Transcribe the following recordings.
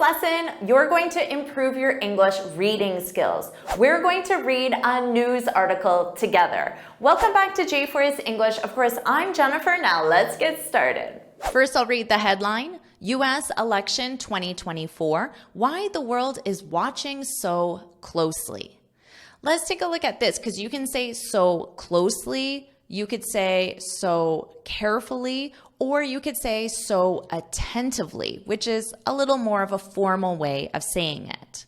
lesson, you're going to improve your English reading skills. We're going to read a news article together. Welcome back to J4's English. Of course, I'm Jennifer. Now let's get started. First, I'll read the headline. U.S. election 2024, why the world is watching so closely. Let's take a look at this because you can say so closely, you could say so carefully, or you could say so attentively, which is a little more of a formal way of saying it.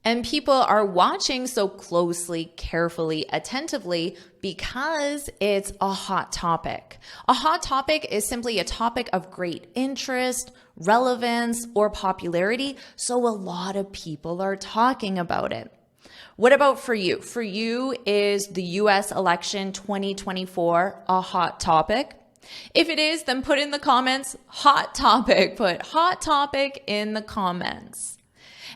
And people are watching so closely, carefully, attentively because it's a hot topic. A hot topic is simply a topic of great interest, relevance, or popularity, so a lot of people are talking about it. What about for you? For you, is the US election 2024 a hot topic? If it is, then put in the comments, hot topic. Put hot topic in the comments.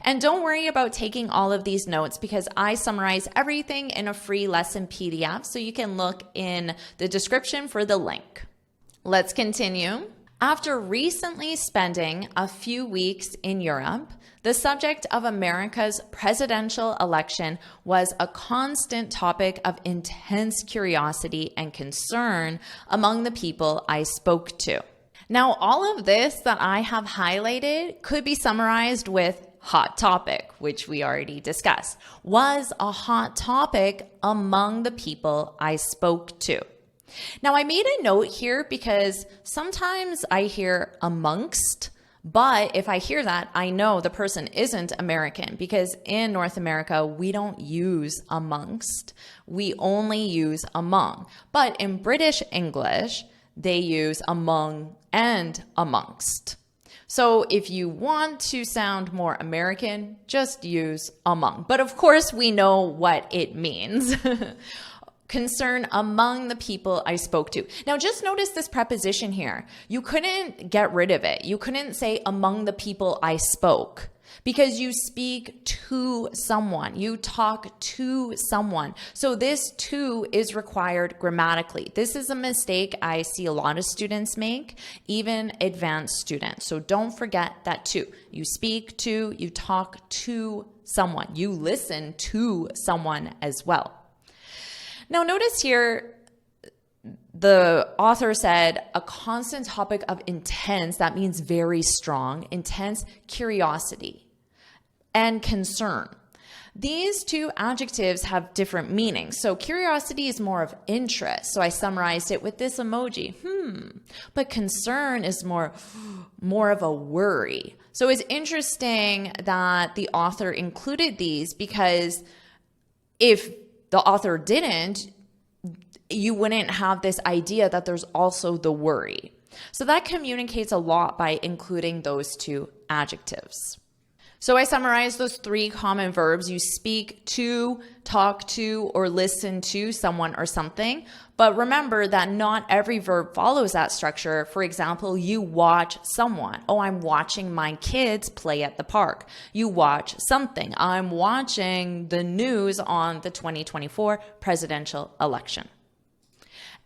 And don't worry about taking all of these notes because I summarize everything in a free lesson PDF, so you can look in the description for the link. Let's continue. After recently spending a few weeks in Europe, the subject of America's presidential election was a constant topic of intense curiosity and concern among the people I spoke to. Now, all of this that I have highlighted could be summarized with hot topic, which we already discussed, was a hot topic among the people I spoke to. Now, I made a note here because sometimes I hear amongst, but if I hear that, I know the person isn't American because in North America, we don't use amongst, we only use among. But in British English, they use among and amongst. So if you want to sound more American, just use among. But of course, we know what it means. Concern among the people I spoke to. Now, just notice this preposition here. You couldn't get rid of it. You couldn't say among the people I spoke because you speak to someone. You talk to someone. So this to is required grammatically. This is a mistake I see a lot of students make, even advanced students. So don't forget that to. You speak to, you talk to someone. You listen to someone as well. Now, notice here, the author said a constant topic of intense, that means very strong, intense curiosity and concern. These two adjectives have different meanings. So curiosity is more of interest. So I summarized it with this emoji. But concern is more of a worry. So it's interesting that the author included these because if the author didn't, you wouldn't have this idea that there's also the worry. So that communicates a lot by including those two adjectives. So I summarized those three common verbs. You speak to, talk to, or listen to someone or something. But remember that not every verb follows that structure. For example, you watch someone. Oh, I'm watching my kids play at the park. You watch something. I'm watching the news on the 2024 presidential election.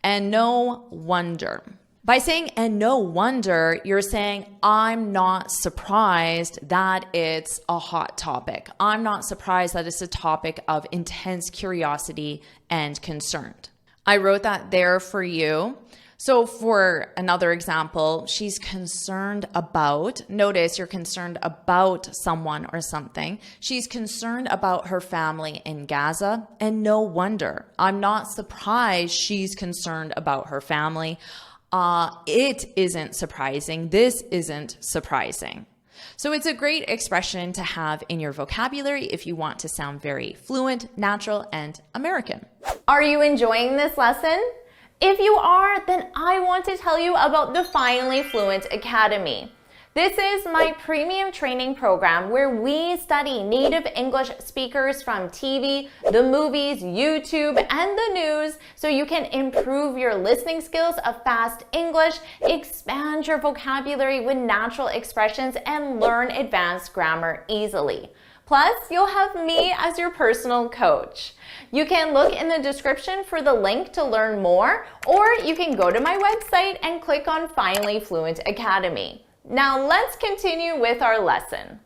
And no wonder. By saying, and no wonder, you're saying, I'm not surprised that it's a hot topic. I'm not surprised that it's a topic of intense curiosity and concern. I wrote that there for you. So for another example, she's concerned about, notice you're concerned about someone or something. She's concerned about her family in Gaza, and no wonder. I'm not surprised she's concerned about her family. It isn't surprising. This isn't surprising. So it's a great expression to have in your vocabulary if you want to sound very fluent, natural, and American. Are you enjoying this lesson? If you are, then I want to tell you about the Finally Fluent Academy. This is my premium training program where we study native English speakers from TV, the movies, YouTube, and the news so you can improve your listening skills of fast English, expand your vocabulary with natural expressions, and learn advanced grammar easily. Plus, you'll have me as your personal coach. You can look in the description for the link to learn more, or you can go to my website and click on Finally Fluent Academy. Now let's continue with our lesson.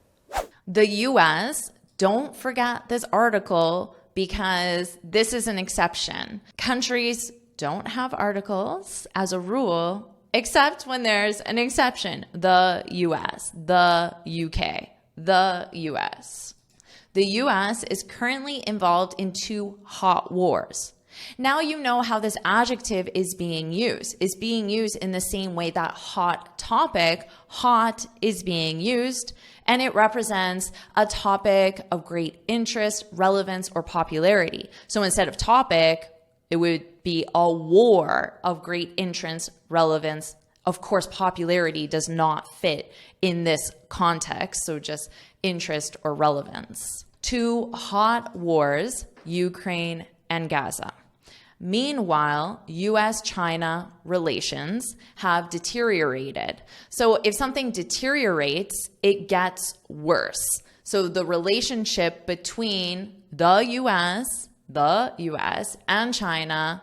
The US, don't forget this article because this is an exception. Countries don't have articles as a rule, except when there's an exception. The US, the UK, the US. The US is currently involved in 2 hot wars. Now you know how this adjective is being used. It's being used in the same way that hot topic, hot, is being used, and it represents a topic of great interest, relevance, or popularity. So instead of topic, it would be a war of great interest, relevance. Of course, popularity does not fit in this context, so just interest or relevance. 2 hot wars, Ukraine and Gaza. Meanwhile, US-China relations have deteriorated. So if something deteriorates, it gets worse. So the relationship between the US and China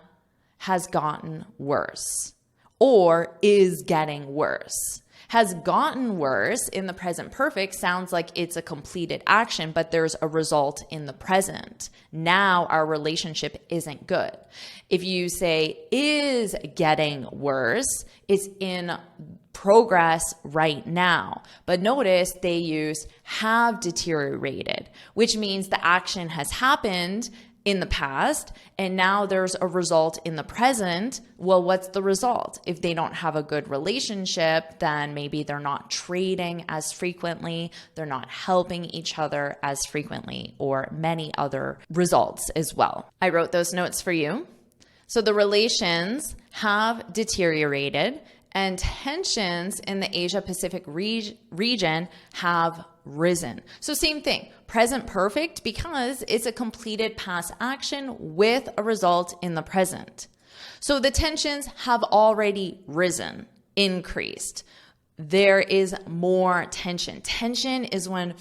has gotten worse or is getting worse. Has gotten worse in the present perfect sounds like it's a completed action, but there's a result in the present. Now our relationship isn't good. If you say is getting worse, it's in progress right now. But notice they use have deteriorated, which means the action has happened in the past, and now there's a result in the present. Well, what's the result? If they don't have a good relationship, then maybe they're not trading as frequently, they're not helping each other as frequently, or many other results as well. I wrote those notes for you. So the relations have deteriorated, and tensions in the Asia-Pacific region have risen. So same thing, present perfect because it's a completed past action with a result in the present. So the tensions have already risen, increased. There is more tension. Tension is when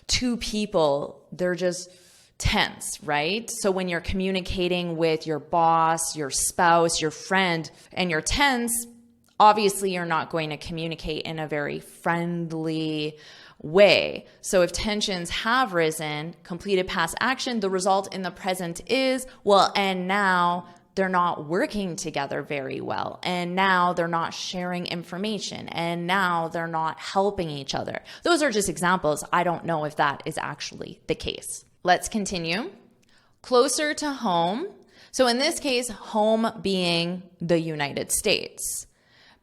2 people, they're just tense, right? So when you're communicating with your boss, your spouse, your friend, and you're tense, obviously you're not going to communicate in a very friendly way. So if tensions have risen, completed past action, the result in the present is, well, and now they're not working together very well. And now they're not sharing information. And now they're not helping each other. Those are just examples. I don't know if that is actually the case. Let's continue. Closer to home. So in this case, home being the United States,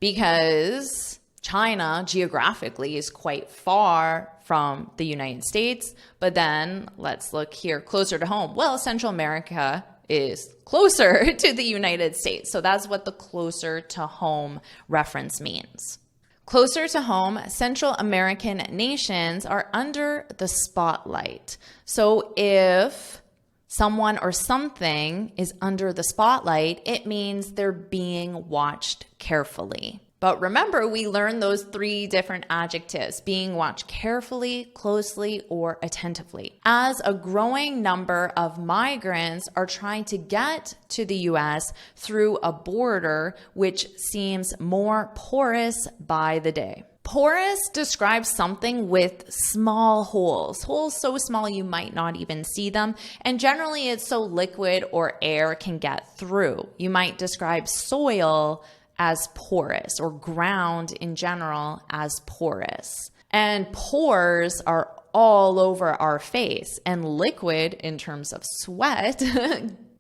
because China geographically is quite far from the United States. But then let's look here closer to home. Well, Central America is closer to the United States. So that's what the closer to home reference means. Closer to home, Central American nations are under the spotlight. So if someone or something is under the spotlight, it means they're being watched carefully. But remember, we learned those 3 different adjectives, being watched carefully, closely, or attentively. As a growing number of migrants are trying to get to the US through a border which seems more porous by the day. Porous describes something with small holes so small you might not even see them, and generally it's so liquid or air can get through. You might describe soil as porous, or ground in general as porous. And pores are all over our face, and liquid in terms of sweat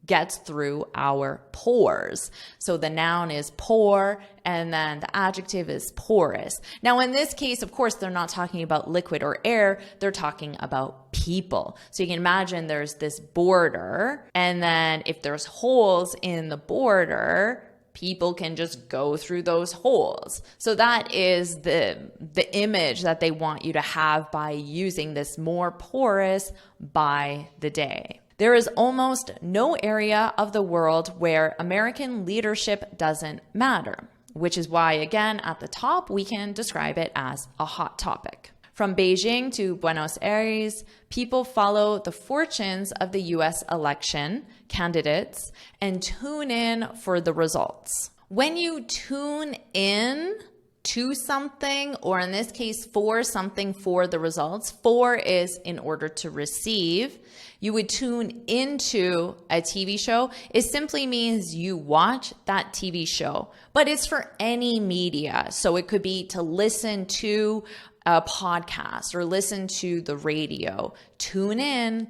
gets through our pores. So the noun is pore, and then the adjective is porous. Now in this case, of course, they're not talking about liquid or air, they're talking about people. So you can imagine there's this border, and then if there's holes in the border, people can just go through those holes. So that is the image that they want you to have by using this more porous by the day. There is almost no area of the world where American leadership doesn't matter, which is why, again, at the top, we can describe it as a hot topic. From Beijing to Buenos Aires, people follow the fortunes of the US election candidates and tune in for the results. When you tune in to something, or in this case, for something for the results. For is in order to receive. You would tune into a TV show. It simply means you watch that TV show, but it's for any media. So it could be to listen to a podcast or listen to the radio. Tune in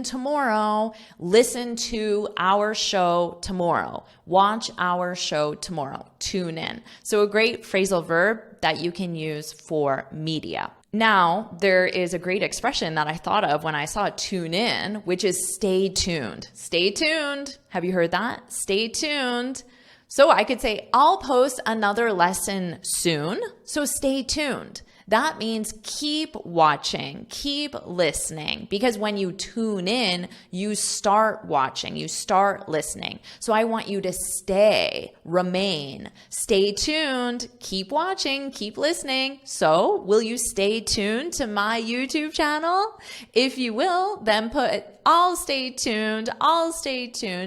tomorrow, listen to our show tomorrow, watch our show tomorrow, tune in. So a great phrasal verb that you can use for media. Now, there is a great expression that I thought of when I saw tune in, which is stay tuned. Stay tuned. Have you heard that? Stay tuned. So I could say, I'll post another lesson soon, so stay tuned. That means keep watching, keep listening, because when you tune in, you start watching, you start listening. So I want you to remain, stay tuned, keep watching, keep listening. So will you stay tuned to my YouTube channel? If you will, then put I'll stay tuned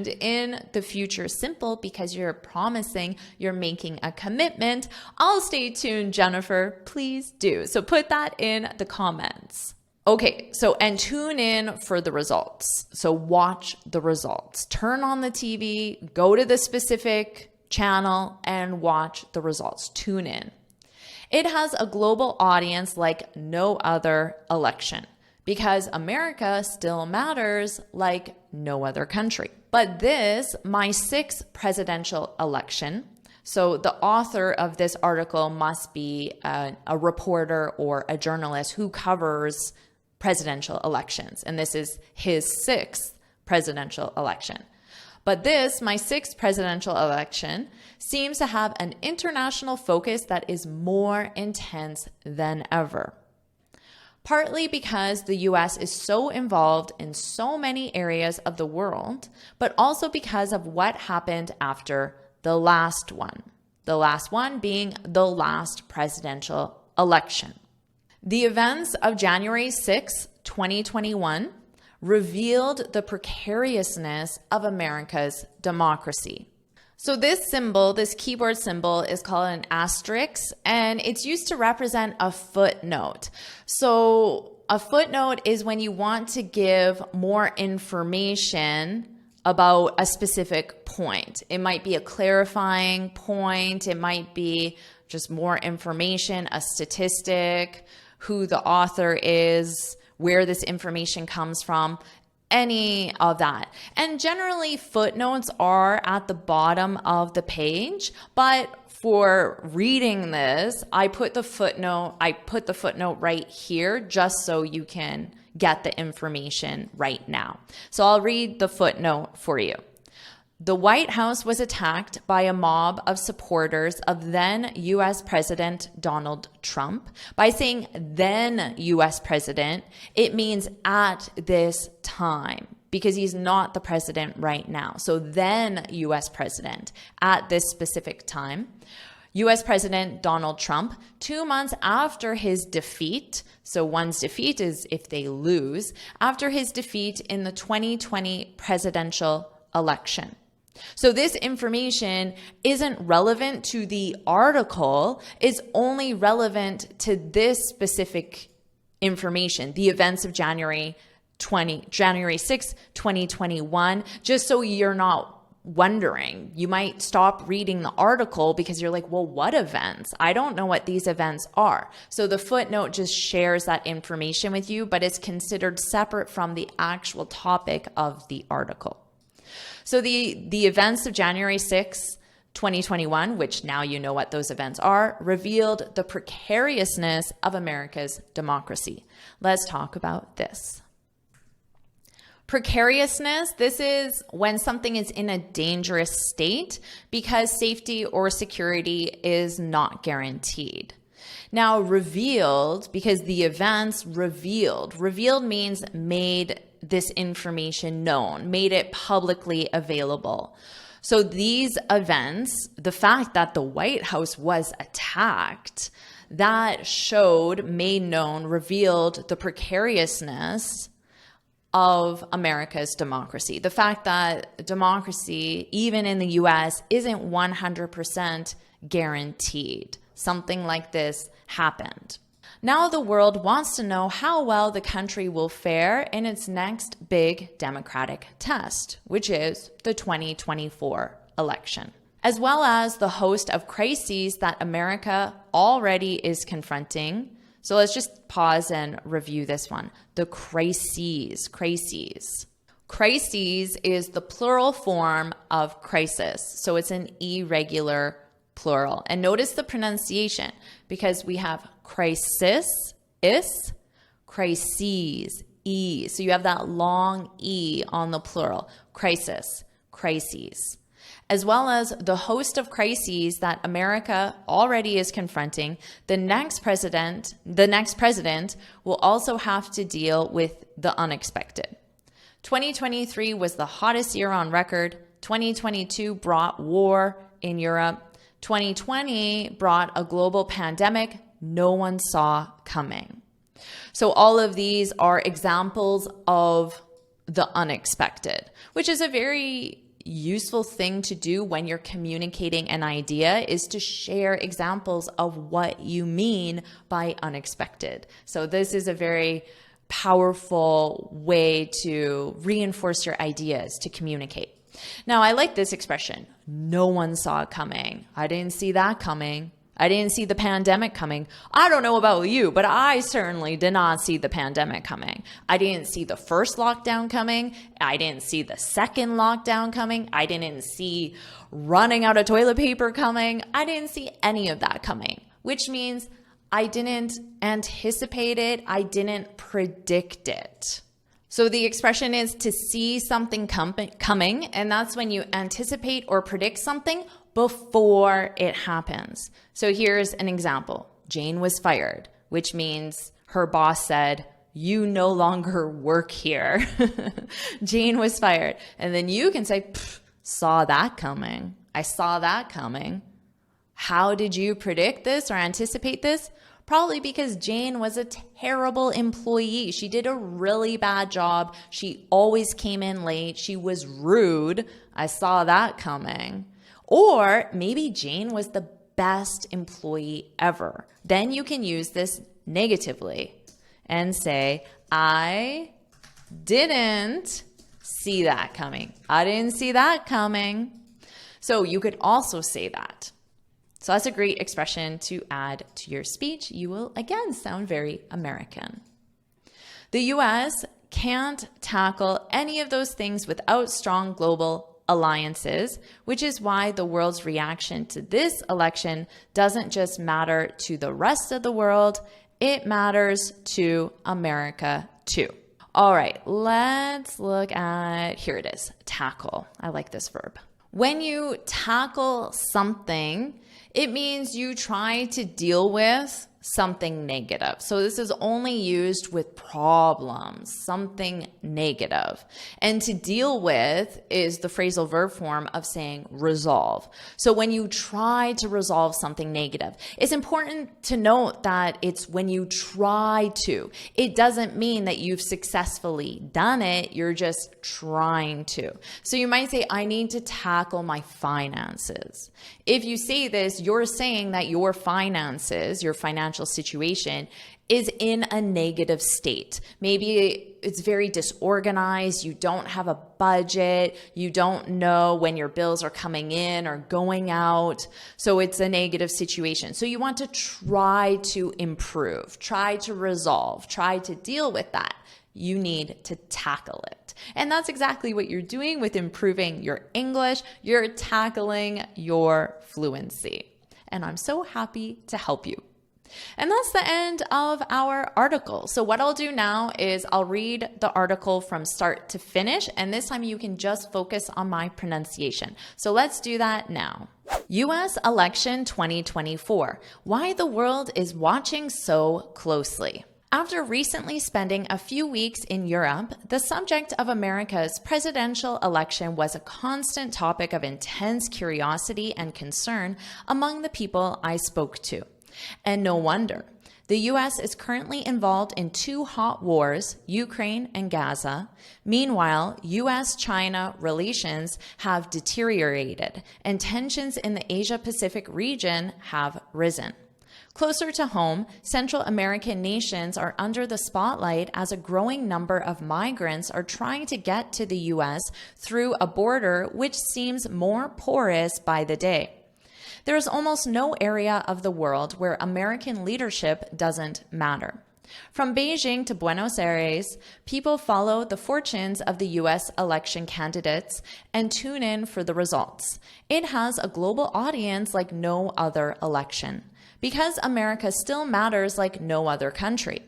in the future simple, because you're promising, you're making a commitment. I'll stay tuned, Jennifer, please do. So put that in the comments. Okay, so and tune in for the results. So watch the results. Turn on the TV, go to the specific channel and watch the results. Tune in. It has a global audience like no other election, because America still matters like no other country. But this, my sixth presidential election, so the author of this article must be a reporter or a journalist who covers presidential elections. And this is his sixth presidential election. But this, my sixth presidential election, seems to have an international focus that is more intense than ever. Partly because the US is so involved in so many areas of the world, but also because of what happened after the last one. The last one being the last presidential election. The events of January 6, 2021 revealed the precariousness of America's democracy. So this symbol, this keyboard symbol, is called an asterisk, and it's used to represent a footnote. So a footnote is when you want to give more information about a specific point. It might be a clarifying point. It might be just more information, a statistic, who the author is, where this information comes from, any of that. And generally footnotes are at the bottom of the page, but for reading this, I put the footnote right here just so you can get the information right now. So I'll read the footnote for you. The White House was attacked by a mob of supporters of then U.S. President Donald Trump. By saying then U.S. President, it means at this time, because he's not the president right now. So then U.S. President at this specific time. U.S. President Donald Trump, 2 months after his defeat, so one's defeat is if they lose, after his defeat in the 2020 presidential election. So this information isn't relevant to the article, it's only relevant to this specific information, the events of January 6, 2021, just so you're not wondering. You might stop reading the article because you're like, well, what events? I don't know what these events are. So the footnote just shares that information with you, but it's considered separate from the actual topic of the article. So the events of January 6, 2021, which now you know what those events are, revealed the precariousness of America's democracy. Let's talk about this. Precariousness, this is when something is in a dangerous state because safety or security is not guaranteed. Now revealed, because the events revealed means made this information known, made it publicly available. So these events, the fact that the White House was attacked, that showed, made known, revealed the precariousness of America's democracy. The fact that democracy, even in the US, isn't 100% guaranteed. something like this happened. Now the world wants to know how well the country will fare in its next big democratic test, which is the 2024 election, as well as the host of crises that America already is confronting. So let's just pause and review this one. The crises. Crises is the plural form of crisis. So it's an irregular plural. And notice the pronunciation, because we have crisis, crises, e. So you have that long e on the plural. Crisis, crises. As well as the host of crises that America already is confronting, the next president will also have to deal with the unexpected. 2023 was the hottest year on record. 2022 brought war in Europe. 2020 brought a global pandemic no one saw coming. So all of these are examples of the unexpected, which is a very useful thing to do when you're communicating an idea, is to share examples of what you mean by unexpected. So this is a very powerful way to reinforce your ideas, to communicate. Now, I like this expression. No one saw it coming. I didn't see that coming. I didn't see the pandemic coming. I don't know about you, but I certainly did not see the pandemic coming. I didn't see the first lockdown coming. I didn't see the second lockdown coming. I didn't see running out of toilet paper coming. I didn't see any of that coming, which means I didn't anticipate it. I didn't predict it. So the expression is to see something coming, and that's when you anticipate or predict something before it happens. So here's an example. Jane was fired, which means her boss said, "You no longer work here." Jane was fired. And then you can say, "Saw that coming. I saw that coming." How did you predict this or anticipate this? Probably because Jane was a terrible employee. She did a really bad job. She always came in late. She was rude. I saw that coming. Or maybe Jane was the best employee ever. Then you can use this negatively and say, I didn't see that coming. I didn't see that coming. So you could also say that. So that's a great expression to add to your speech. You will, again, sound very American. The US can't tackle any of those things without strong global alliances, which is why the world's reaction to this election doesn't just matter to the rest of the world, it matters to America too. All right, let's look at, here it is, tackle. I like this verb. When you tackle something, it means you try to deal with something negative. So this is only used with problems, something negative. And to deal with is the phrasal verb form of saying resolve. So when you try to resolve something negative, it's important to note that it's when you try to. It doesn't mean that you've successfully done it. You're just trying to. So you might say, I need to tackle my finances. If you say this, you're saying that your finances, your financial situation is in a negative state. Maybe it's very disorganized. You don't have a budget. You don't know when your bills are coming in or going out. So it's a negative situation. So you want to try to improve, try to resolve, try to deal with that. You need to tackle it. And that's exactly what you're doing with improving your English. You're tackling your fluency. And I'm so happy to help you. And that's the end of our article. So what I'll do now is I'll read the article from start to finish, and this time you can just focus on my pronunciation. So let's do that now. US election 2024. Why the world is watching so closely. After recently spending a few weeks in Europe, the subject of America's presidential election was a constant topic of intense curiosity and concern among the people I spoke to. And no wonder. The US is currently involved in two hot wars, Ukraine and Gaza. Meanwhile, US-China relations have deteriorated, and tensions in the Asia-Pacific region have risen. Closer to home, Central American nations are under the spotlight as a growing number of migrants are trying to get to the U.S. through a border which seems more porous by the day. There is almost no area of the world where American leadership doesn't matter. From Beijing to Buenos Aires, people follow the fortunes of the U.S. election candidates and tune in for the results. It has a global audience like no other election, because America still matters like no other country.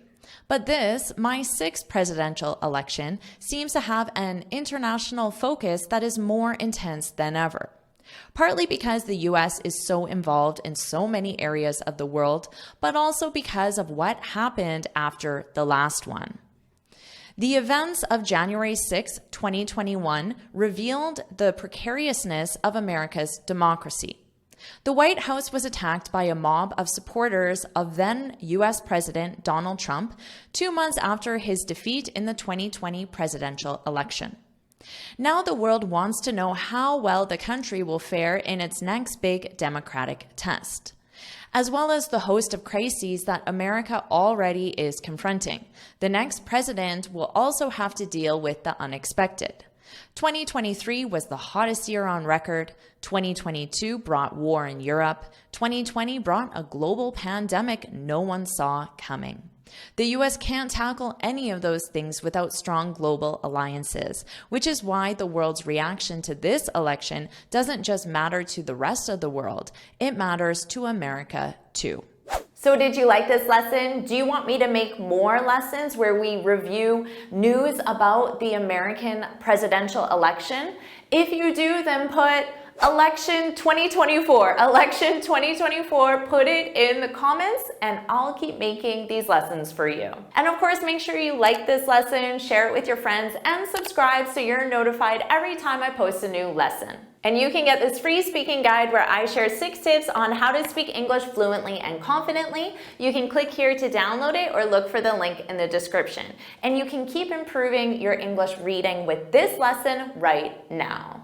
But this, my sixth presidential election, seems to have an international focus that is more intense than ever. Partly because the US is so involved in so many areas of the world, but also because of what happened after the last one. The events of January 6, 2021 revealed the precariousness of America's democracy. The White House was attacked by a mob of supporters of then U.S. President Donald Trump 2 months after his defeat in the 2020 presidential election. Now the world wants to know how well the country will fare in its next big democratic test, as well as the host of crises that America already is confronting. The next president will also have to deal with the unexpected. 2023 was the hottest year on record. 2022 brought war in Europe. 2020 brought a global pandemic no one saw coming. The U.S. can't tackle any of those things without strong global alliances, which is why the world's reaction to this election doesn't just matter to the rest of the world, it matters to America too. So did you like this lesson? Do you want me to make more lessons where we review news about the American presidential election? If you do, then put Election 2024, Election 2024, put it in the comments and I'll keep making these lessons for you. And of course, make sure you like this lesson, share it with your friends, and subscribe so you're notified every time I post a new lesson. And you can get this free speaking guide where I share 6 tips on how to speak English fluently and confidently. You can click here to download it or look for the link in the description. And you can keep improving your English reading with this lesson right now.